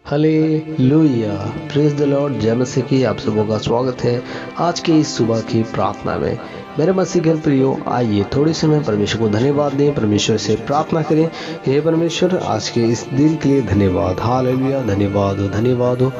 Hallelujah, praise the Lord. जय मसीह की आप सबों का स्वागत है आज की इस सुबह की प्रार्थना में। मेरे मसीह के प्रियो, आइए थोड़े समय परमेश्वर को धन्यवाद दें, परमेश्वर से प्रार्थना करें। हे परमेश्वर, आज के इस दिन के लिए धन्यवाद। हालेलुया, धन्यवाद हो, धन्यवाद हो,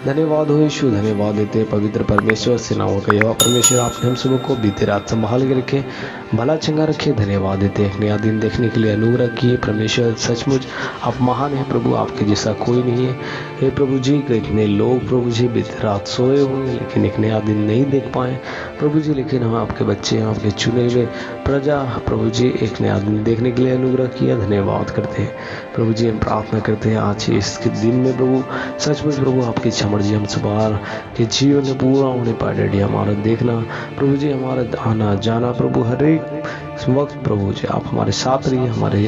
धन्यवाद हो यीशु। धन्यवाद देते पवित्र परमेश्वर, सेनाओं का यहोवा परमेश्वर, आपने हम सबों को बीते रात संभाल के रखे, भला चंगा रखे। धन्यवाद देते एक नया दिन देखने के लिए अनुग्रह किए परमेश्वर। सचमुच आप महान हैं प्रभु, आपके जैसा कोई नहीं है। हे प्रभु जी, कितने लोग प्रभु जी बीते रात सोए होंगे लेकिन एक नया दिन नहीं देख पाए प्रभु जी, लेकिन हम आपके बच्चे हैं, आपके चुने हुए प्रजा प्रभु जी, एक नया दिन देखने के लिए अनुग्रह किया। धन्यवाद करते हैं प्रभु जी। हम प्रार्थना करते हैं आज इसके दिन में प्रभु, सचमुच प्रभु आपकी इच्छा मर्जी हम सवार के जीवन में पूरा होने पाए। डैडी, हमारा देखना प्रभु जी, हमारा आना जाना प्रभु, हर एक वक्त प्रभु जी आप हमारे साथ रहिए, हमारे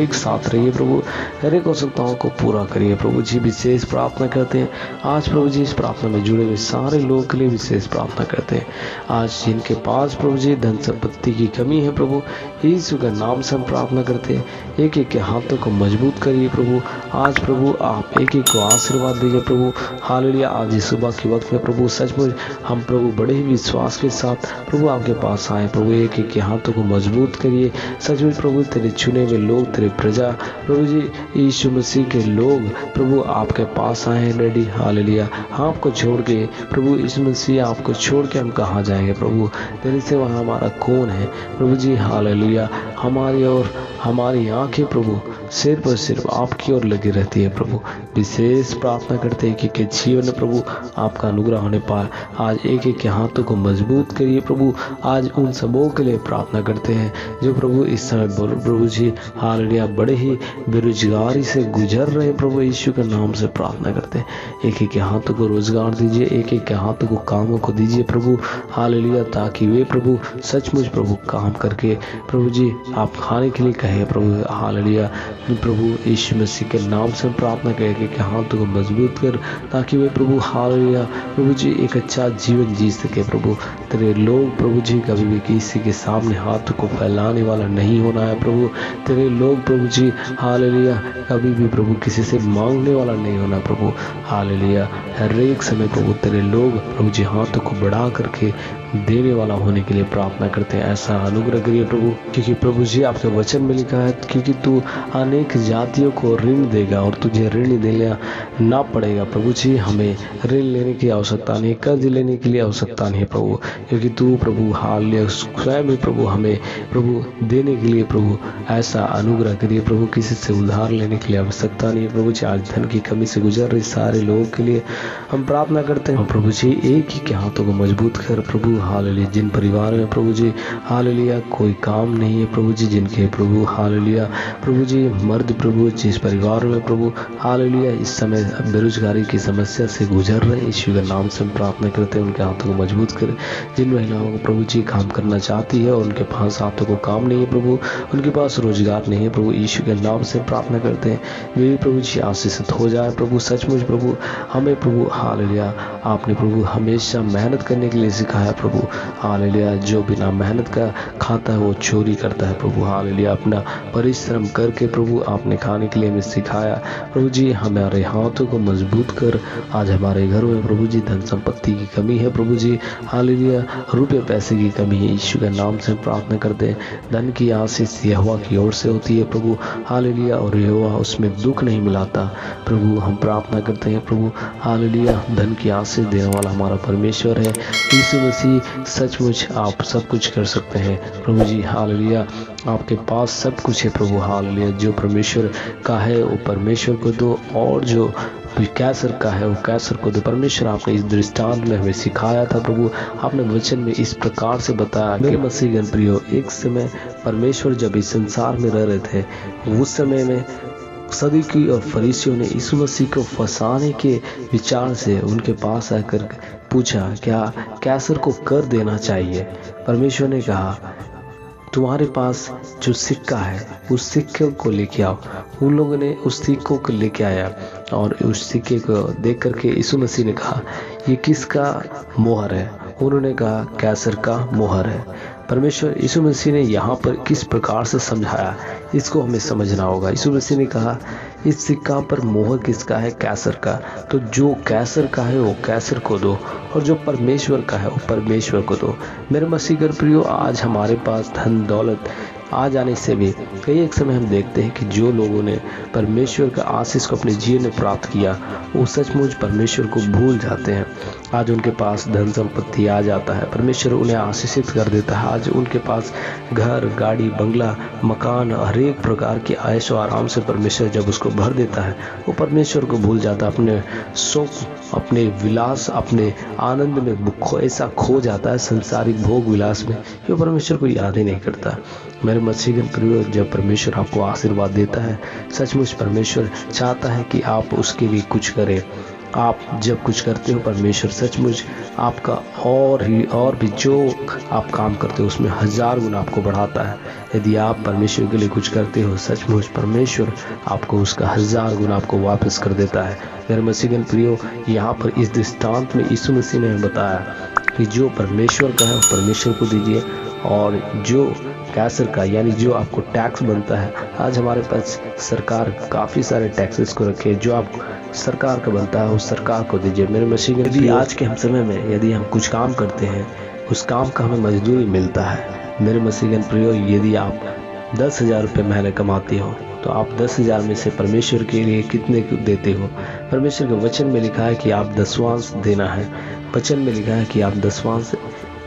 एक साथ रहिए प्रभु, हर एक आवश्यकताओं को पूरा करिए प्रभु जी। विशेष प्रार्थना करते हैं आज प्रभु जी, इस प्रार्थना में जुड़े हुए सारे लोगों के लिए विशेष प्रार्थना करते हैं आज, जिनके पास प्रभु जी धन संपत्ति की कमी है प्रभु, यीशु के नाम से हम प्रार्थना करते हैं। एक एक के हाथों को मजबूत करिए प्रभु आज प्रभु, आप एक एक को आशीर्वाद दीजिए प्रभु। हालेलुया, आज इस सुबह के वक्त में प्रभु सचमुच हम प्रभु बड़े ही विश्वास के साथ प्रभु आपके पास आए प्रभु। एक एक के हाथों को मजबूत करिए सचमुच प्रभु, तेरे चुने हुए लोग, तेरे प्रजा प्रभु जी, यीशु मसीह के लोग प्रभु आपके पास आए हैं डैडी। हालेलुया, आपको छोड़ के प्रभु यीशु मसीह, आपको छोड़ के हम कहाँ जाएंगे प्रभु, तेरे सिवा हमारा कौन है प्रभु जी। हालेलुया, हमारी और हमारी आंखें प्रभु सिर्फ और सिर्फ आपकी ओर लगी रहती है प्रभु। विशेष प्रार्थना करते हैं कि जीवन में प्रभु आपका अनुग्रह होने पाए। आज एक एक के हाथों को मजबूत करिए प्रभु। आज उन सबों के लिए प्रार्थना करते हैं जो प्रभु इस समय बोलो प्रभु जी, हालेलुया, बड़े ही बेरोजगारी से गुजर रहे प्रभु, यीशु के नाम से प्रार्थना करते हैं। एक एक के हाथों को रोजगार दीजिए, एक एक के हाथों को कामों को दीजिए प्रभु। हालेलुया, ताकि वे प्रभु सचमुच प्रभु काम करके प्रभु जी आप खाने के लिए कहे प्रभु। हालेलुया प्रभु, यीशु मसीह के नाम से प्रार्थना करें कि हाथों को मजबूत कर, ताकि वे प्रभु हालेलुया प्रभु जी एक अच्छा जीवन जी सके प्रभु। तेरे लोग प्रभु जी कभी भी किसी के सामने हाथों को फैलाने वाला नहीं होना है प्रभु। तेरे लोग प्रभु जी हालेलुया कभी भी प्रभु किसी से मांगने वाला नहीं होना प्रभु। हालेलुया, हर एक समय प्रभु तेरे लोग प्रभु जी हाथों को बढ़ा करके देने वाला होने के लिए प्रार्थना करते हैं। ऐसा अनुग्रह करिए प्रभु, क्योंकि प्रभु जी आपके वचन में लिखा है, क्योंकि तू अनेक जातियों को ऋण देगा और तुझे ऋण देना ना पड़ेगा प्रभु जी। हमें ऋण लेने की आवश्यकता नहीं, कर्ज लेने के लिए आवश्यकता नहीं प्रभु, क्योंकि तू प्रभु हालेलुया स्वयं में प्रभु हमें प्रभु देने के लिए प्रभु ऐसा अनुग्रह करिए प्रभु। किसी से उधार लेने के लिए आवश्यकता नहीं प्रभु जी। आज धन की कमी से गुजर रहे सारे लोगों के लिए हम प्रार्थना करते हैं प्रभु जी, एक ही के हाथों को मजबूत कर प्रभु। हालेलुया, जिन परिवार में प्रभु जी हालेलुया कोई काम नहीं है प्रभु जी, जिनके प्रभु हालेलुया प्रभु जी मर्द प्रभु जिस परिवार में प्रभु हालेलुया इस समय बेरोजगारी की समस्या से गुजर रहे, यीशु के नाम से हम प्रार्थना करते हैं उनके हाथों को मजबूत कर। जिन महिलाओं को प्रभु जी काम करना चाहती है और उनके पास हाथों को काम नहीं है प्रभु, उनके पास रोजगार नहीं है प्रभु, यीशु के नाम से प्रार्थना करते हैं वे प्रभु जी आशीषित हो जाए प्रभु। सचमुच प्रभु हमें प्रभु हालेलुया आपने प्रभु हमेशा मेहनत करने के लिए सिखाया प्रभु। हालेलुया, जो बिना मेहनत का खाता है वो चोरी करता है प्रभु। हालेलुया, अपना परिश्रम करके प्रभु आपने खाने के लिए हमें सिखाया प्रभु जी। हमारे हाथों को मजबूत कर। आज हमारे घरों में प्रभु जी धन संपत्ति की कमी है प्रभु जी, हालेलुया रुपये पैसे की कमी है, यीशु के नाम से प्रार्थना करते हैं। धन की आशीष यहोवा की ओर से होती है प्रभु, हालेलुया, और यहोवा उसमें दुख नहीं मिलाता प्रभु। हम प्रार्थना करते हैं प्रभु हालेलुया, धन की आशीष देने वाला हमारा परमेश्वर है यीशु मसीह। सचमुच आप सब कुछ कर सकते हैं प्रभु जी। हालेलुया, आपके पास सब कुछ है प्रभु। हालेलुया, जो परमेश्वर का है वो परमेश्वर को दो, और जो कैसर का है वो कैसर को दो। परमेश्वर आपने इस दृष्टांत में हमें सिखाया था प्रभु, आपने वचन में इस प्रकार से बताया। मेरे मसीह गण प्रियो, एक समय परमेश्वर जब इस संसार में रह रहे थे, उस समय में सदूकी और फरीसियों ने यीशु मसीह को फंसाने के विचार से उनके पास आकर पूछा, क्या कैसर को कर देना चाहिए? परमेश्वर ने कहा, तुम्हारे पास जो सिक्का है उस सिक्के को लेके आओ। उन लोगों ने उस सिक्कों को लेके आया और उस सिक्के को देख करके यीशु मसीह ने कहा, ये किसका मोहर है? उन्होंने कहा, कैसर का मोहर है। परमेश्वर यीशु मसीह ने यहाँ पर किस प्रकार से समझाया, इसको हमें समझना होगा। यीशु मसीह ने कहा इस सिक्का पर मोहर किसका है? कैसर का। तो जो कैसर का है वो कैसर को दो, और जो परमेश्वर का है वो परमेश्वर को दो। मेरे मसीह प्रियो, आज हमारे पास धन दौलत आ जाने से भी कई एक समय हम देखते हैं कि जो लोगों ने परमेश्वर का आशीष को अपने जीवन में प्राप्त किया वो सचमुच परमेश्वर को भूल जाते हैं। आज उनके पास धन संपत्ति आ जाता है, परमेश्वर उन्हें आशीषित कर देता है। आज उनके पास घर, गाड़ी, बंगला, मकान, हर एक प्रकार की ऐश और आराम से परमेश्वर जब उसको भर देता है वो परमेश्वर को भूल जाता है। अपने सुख, अपने विलास, अपने आनंद में ऐसा खो जाता है संसारिक भोग विलास में, ये परमेश्वर को याद ही नहीं करता। मेरे मसीह प्रियो, जब परमेश्वर आपको आशीर्वाद देता है, सचमुच परमेश्वर चाहता है कि आप उसके लिए कुछ करें। आप जब कुछ करते हो परमेश्वर सचमुच आपका और भी जो आप काम करते हो उसमें 1000 गुना आपको बढ़ाता है। यदि आप परमेश्वर के लिए कुछ करते हो सचमुच परमेश्वर आपको उसका 1000 गुना आपको वापस कर देता है। मेरे मसीह प्रियो, यहाँ पर इस दृष्टांत में यीशु मसीह ने बताया कि जो परमेश्वर का है वो परमेश्वर को दीजिए, और जो कैसर का यानी जो आपको टैक्स बनता है, आज हमारे पास सरकार काफ़ी सारे टैक्सेस को रखे, जो आप सरकार का बनता है उस सरकार को दीजिए। मेरे मसीह यदि आज के हम समय में यदि हम कुछ काम करते हैं उस काम का हमें मजदूरी मिलता है। मेरे मसीह प्रियो, यदि आप 10,000 रुपये महीने कमाते हो तो आप 10,000 में से परमेश्वर के लिए कितने देते हो? परमेश्वर के वचन में लिखा है कि आप दसवांश देना है। वचन में लिखा है कि आप दसवांश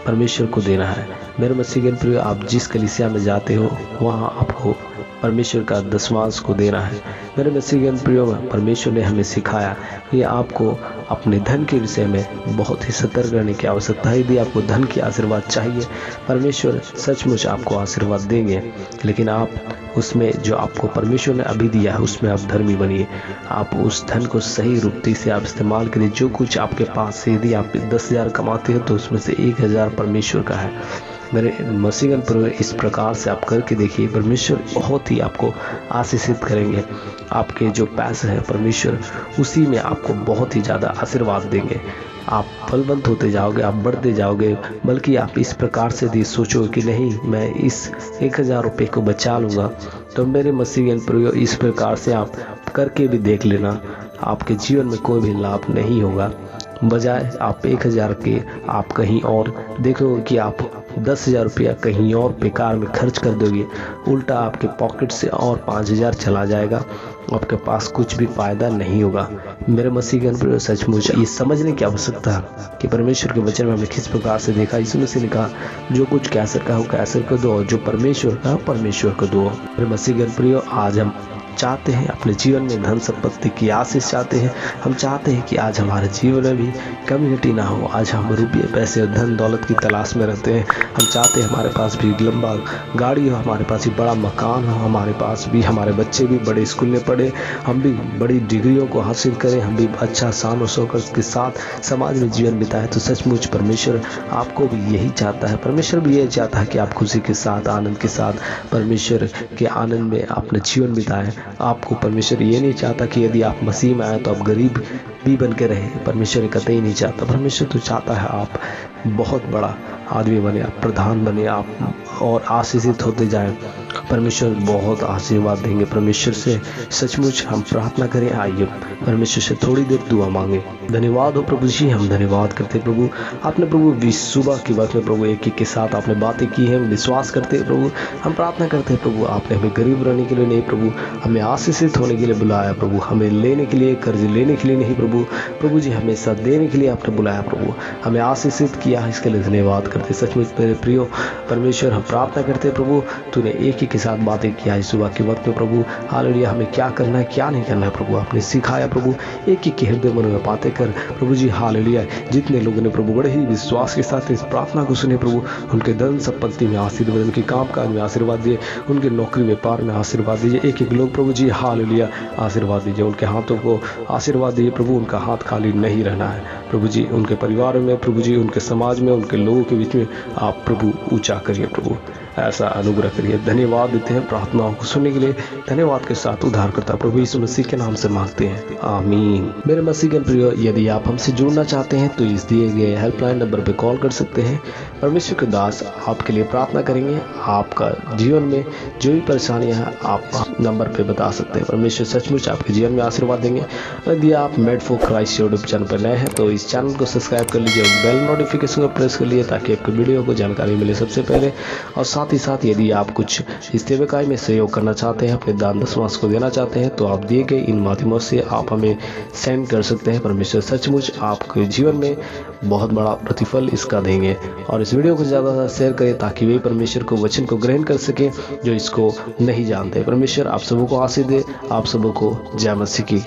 परमेश्वर को देना है। मेरे मसीह प्रियो, आप जिस कलीसिया में जाते हो वहाँ आपको परमेश्वर का दसवांश को देना है। मेरे मसीह प्रियो, परमेश्वर ने हमें सिखाया कि आपको अपने धन के विषय में बहुत ही सतर्क रहने की आवश्यकता है। यदि आपको धन की आशीर्वाद चाहिए, परमेश्वर सचमुच आपको आशीर्वाद देंगे, लेकिन आप उसमें जो आपको परमेश्वर ने अभी दिया है उसमें आप धर्मी बनिए। आप उस धन को सही रूपती से आप इस्तेमाल करिए। जो कुछ आपके पास से यदि आप 10,000 कमाते हो तो उसमें से 1,000 परमेश्वर का है। मेरे मसीह पर इस प्रकार से आप करके देखिए, परमेश्वर बहुत ही आपको आशीषित करेंगे। आपके जो पैसे हैं परमेश्वर उसी में आपको बहुत ही ज़्यादा आशीर्वाद देंगे। आप फलवंत होते जाओगे, आप बढ़ते जाओगे। बल्कि आप इस प्रकार से भी सोचो कि नहीं, मैं इस 1,000 रुपये को बचा लूँगा। तो मेरे मसीह प्रियो, इस प्रकार से आप करके भी देख लेना, आपके जीवन में कोई भी लाभ नहीं होगा। बजाय आप 1,000 के आप कहीं और देखोगे कि आप 10,000 रुपया कहीं और बेकार में खर्च कर दोगे, उल्टा आपके पॉकेट से और 5,000 चला जाएगा, आपके पास कुछ भी फायदा नहीं होगा। मेरे मसीह पर सचमुच ये समझने की आवश्यकता है कि परमेश्वर के वचन में हमने किस प्रकार से देखा। यीशु मसीह ने कहा जो कुछ कैसर का हो कैसर को दो, और जो परमेश्वर का हो परमेश्वर को दो। मेरे मसीह प्रियो, आज हम चाहते हैं अपने जीवन में धन संपत्ति की आशीष चाहते हैं। हम चाहते हैं कि आज हमारे जीवन में भी कमी घटी ना हो। आज हम रुपये पैसे और धन दौलत की तलाश में रहते हैं। हम चाहते हैं हमारे पास भी लंबा गाड़ी हो, हमारे पास भी बड़ा मकान हो, हमारे पास भी हमारे बच्चे भी बड़े स्कूल में पढ़े, हम भी बड़ी डिग्रियों को हासिल करें, हम भी अच्छा शान और शौकत के साथ समाज में जीवन बिताएं। तो सचमुच परमेश्वर आपको भी यही चाहता है। परमेश्वर भी यही चाहता है कि आप खुशी के साथ, आनंद के साथ परमेश्वर के आनंद में अपना जीवन बिताएं। आपको परमेश्वर ये नहीं चाहता कि यदि आप मसीह में आए तो आप गरीब भी बन के रहे। परमेश्वर कतई नहीं चाहता। परमेश्वर तो चाहता है आप बहुत बड़ा आदमी बने, आप प्रधान बने, आप और आशीषित होते जाएं। परमेश्वर बहुत आशीर्वाद देंगे। परमेश्वर से सचमुच हम प्रार्थना करें। आइए परमेश्वर से थोड़ी देर दुआ मांगे। धन्यवाद हो प्रभु जी, हम धन्यवाद करते हैं प्रभु। आपने प्रभु सुबह के वक्त में प्रभु एक के साथ आपने बातें की हैं, विश्वास करते हैं प्रभु। हम प्रार्थना करते हैं प्रभु, आपने हमें गरीब रहने के लिए नहीं प्रभु, हमें आशीषित होने के लिए बुलाया प्रभु, हमें लेने के लिए, कर्ज लेने के लिए नहीं प्रभु। प्रभु जी हमेशा देने के लिए आपने बुलाया प्रभु, हमें आशीषित किया, इसके लिए धन्यवाद करते। सचमुच मेरे प्रियो परमेश्वर, हम प्रार्थना करते हैं प्रभु, तूने एक ही के साथ बातें किया है सुबह के वक्त में प्रभु। हालेलुया, हमें क्या करना है क्या नहीं करना है प्रभु आपने सिखाया प्रभु। एक ही के हृदय मन में बातें कर प्रभु जी। हालेलुया, जितने लोगों ने प्रभु बड़े ही विश्वास के साथ इस प्रार्थना को सुने प्रभु, उनके धन संपत्ति में आशीर्वाद, उनके काम काज में आशीर्वाद दिए, उनके नौकरी व्यापार में आशीर्वाद दीजिए। एक एक लोग प्रभु जी हालेलुया आशीर्वाद दीजिए, उनके हाथों को आशीर्वाद दीजिए प्रभु। उनका हाथ खाली नहीं रहना है प्रभु जी। उनके परिवार में प्रभु जी, उनके समाज में, उनके लोगों के बीच में आप प्रभु ऊंचा करिए प्रभु। ऐसा अनुग्रह करिए। धन्यवाद देते हैं प्रार्थनाओं को सुनने के लिए। धन्यवाद के साथ उद्धारकर्ता प्रभु यीशु मसीह के नाम से मांगते हैं, आमीन। मेरे मसीह के प्रियो, यदि आप हमसे जुड़ना चाहते हैं तो इस दिए गए हेल्पलाइन नंबर पर कॉल कर सकते हैं। परमेश्वर के दास आपके लिए प्रार्थना करेंगे। आपका जीवन में जो भी परेशानियां हैं आप नंबर पे बता सकते हैं। परमेश्वर सचमुच आपके जीवन में आशीर्वाद देंगे। यदि आप made for Christ YouTube channel पर नए हैं तो इस चैनल को सब्सक्राइब कर लीजिए और बेल नोटिफिकेशन को प्रेस कर लिए ताकि आपको वीडियो को जानकारी मिले सबसे पहले। और साथ ही साथ यदि आप कुछ इस सेवकाई में सहयोग करना चाहते हैं, अपने दान दशमांश को देना चाहते हैं तो आप दिए गए इन माध्यमों से आप हमें सेंड कर सकते हैं। परमेश्वर सचमुच आपके जीवन में बहुत बड़ा प्रतिफल इसका देंगे। और इस वीडियो को ज़्यादा शेयर करें ताकि वे परमेश्वर को वचन को ग्रहण कर सकें जो इसको नहीं जानते। परमेश्वर आप सबों को आशीष दे। आप सबों को जय मसीह की।